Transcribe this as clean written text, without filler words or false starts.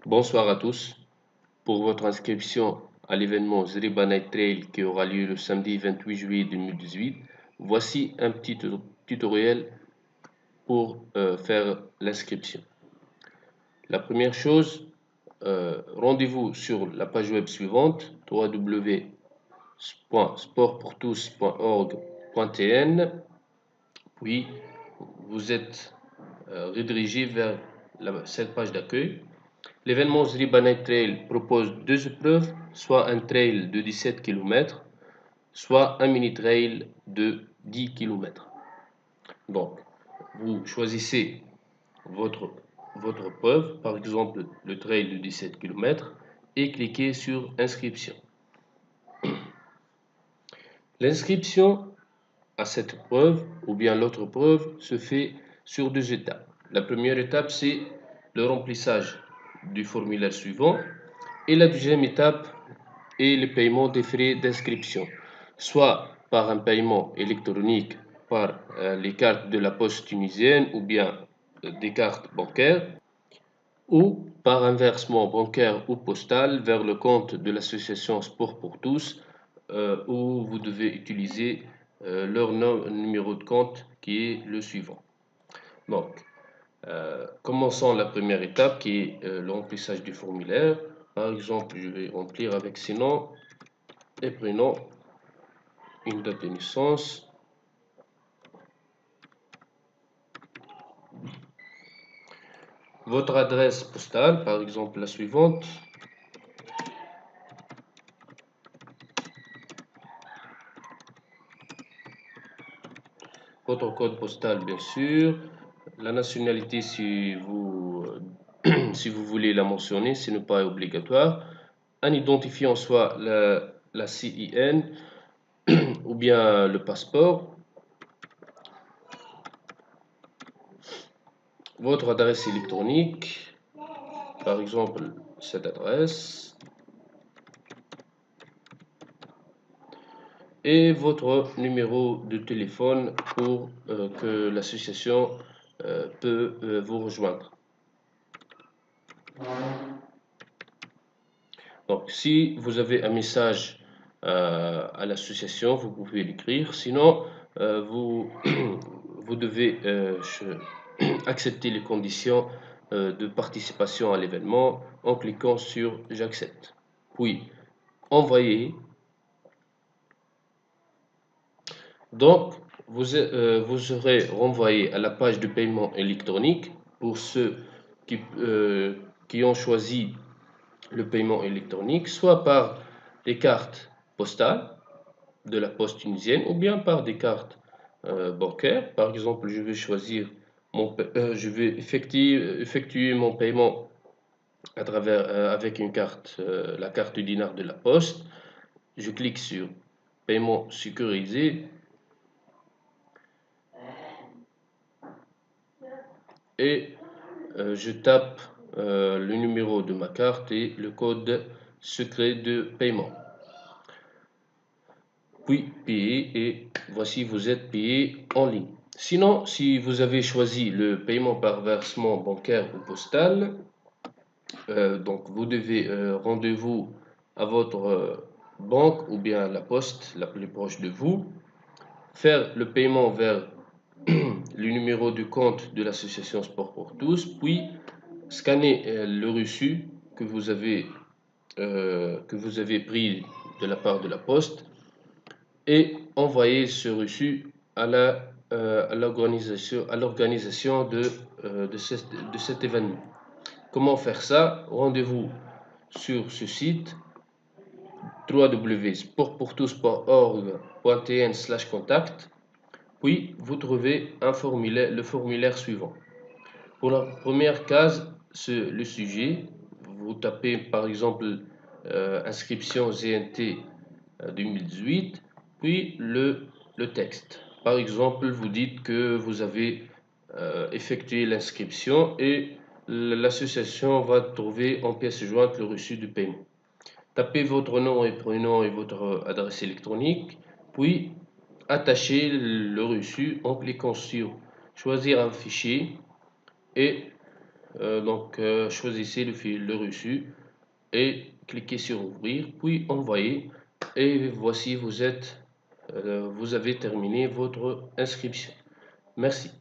Bonsoir à tous. Pour votre inscription à l'événement Zriba Night Trail qui aura lieu le samedi 28 juillet 2018, voici un petit tutoriel pour faire l'inscription. La première chose, rendez-vous sur la page web suivante www.sportpourtous.org.tn, puis vous êtes redirigé vers cette page d'accueil. L'événement Zriba Night Trail propose deux épreuves, soit un trail de 17 km, soit un mini-trail de 10 km. Donc, vous choisissez votre, votre épreuve, par exemple le trail de 17 km, et cliquez sur Inscription. L'inscription à cette épreuve ou bien l'autre épreuve se fait sur deux étapes. La première étape, c'est le remplissage du formulaire suivant. Et la deuxième étape est le paiement des frais d'inscription, soit par un paiement électronique par les cartes de la poste tunisienne ou bien des cartes bancaires, ou par un versement bancaire ou postal vers le compte de l'association Sport pour tous, où vous devez utiliser leur numéro de compte qui est le suivant. Donc, commençons la première étape qui est le remplissage du formulaire. Par exemple, je vais remplir avec ces noms et prénoms, une date de naissance, votre adresse postale, par exemple la suivante, votre code postal bien sûr, la nationalité si vous, si vous voulez la mentionner, ce n'est pas obligatoire, un identifiant soit la CIN ou bien le passeport, votre adresse électronique, par exemple cette adresse, et votre numéro de téléphone pour que l'association peut vous rejoindre. Donc, si vous avez un message à l'association, vous pouvez l'écrire. Sinon, vous, vous devez accepter les conditions de participation à l'événement en cliquant sur J'accepte. Puis, envoyer. Donc, vous serez renvoyé à la page de paiement électronique pour ceux qui ont choisi le paiement électronique, soit par des cartes postales de la poste tunisienne ou bien par des cartes bancaires. Par exemple, je vais choisir je vais effectuer mon paiement à travers, avec une carte, la carte dinar de la poste. Je clique sur paiement sécurisé et je tape le numéro de ma carte et le code secret de paiement. Puis payer et voici vous êtes payé en ligne. Sinon, si vous avez choisi le paiement par versement bancaire ou postal, donc vous devez rendez-vous à votre banque ou bien à la poste la plus proche de vous, faire le paiement vers le numéro de compte de l'association Sport pour tous, puis scanner le reçu que vous avez pris de la part de la poste et envoyer ce reçu à l'organisation de cet événement. Comment faire ça? Rendez-vous sur ce site www.sportpourtous.org.tn/contact, puis vous trouvez le formulaire suivant. Pour la première case, c'est le sujet. Vous tapez par exemple inscription ZNT 2018, puis le texte. Par exemple, vous dites que vous avez effectué l'inscription et l'association va trouver en pièce jointe le reçu du paiement. Tapez votre nom et prénom et votre adresse électronique, puis attachez le reçu en cliquant sur choisir un fichier et Choisissez le reçu et cliquez sur ouvrir, puis envoyer. Et voici, vous avez terminé votre inscription. Merci.